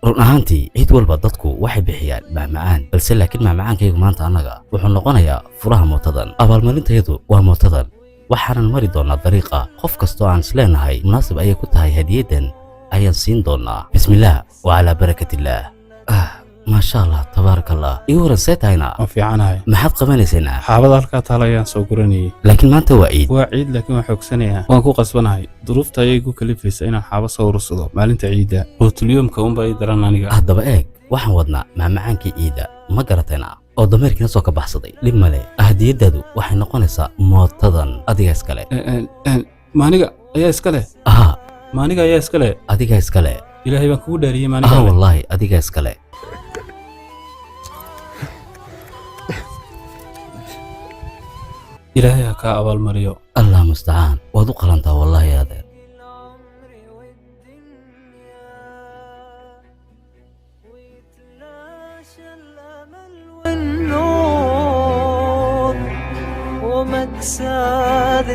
run ahaantii cid walba dadku waxay bixiyaan macmacaan balse laakiin macmacaankaygu maanta annaga wuxuu noqonayaa furaha mootadan abaalmarintayadu waa mootadan waxaanan mari doonaa dariiqa qof kastoo aan isleenahay munaasib ayay ku tahay hadiyadan ayaan siin doonaa bismillaah wa calaa barakatillaah maasha allah tabaaraka allah igu waran see tahayna ma fiicanahay maxaad qabanaysaynaa xaabada halkaa taala ayaan soo guranayay laakiin maanta waa ciid laakiin waan xoogsanayaa waan ku qasbanahay duruufta ayay igu kalifaysa inaan xaabo soo urursado maalinta ciidda bootulyoomka unbaa ii daran aniga haddaba eeg waxaan wadnaa macmacaankii ciidda ma garatayna oo dameerkiina soo ka baxsaday dhib male hadiyadaadu waxay noqonaysaa mootadan adiga iskale maaniga ayaa iskale maaniga ayaa iskale adiga iskale ilaahay baan kugu dhaariyey maaniga wallaahi adiga iskale ilaahay ha kaa abaalmariyo allah mustacaan waad u qalantaa wallaahi adeer ومكساد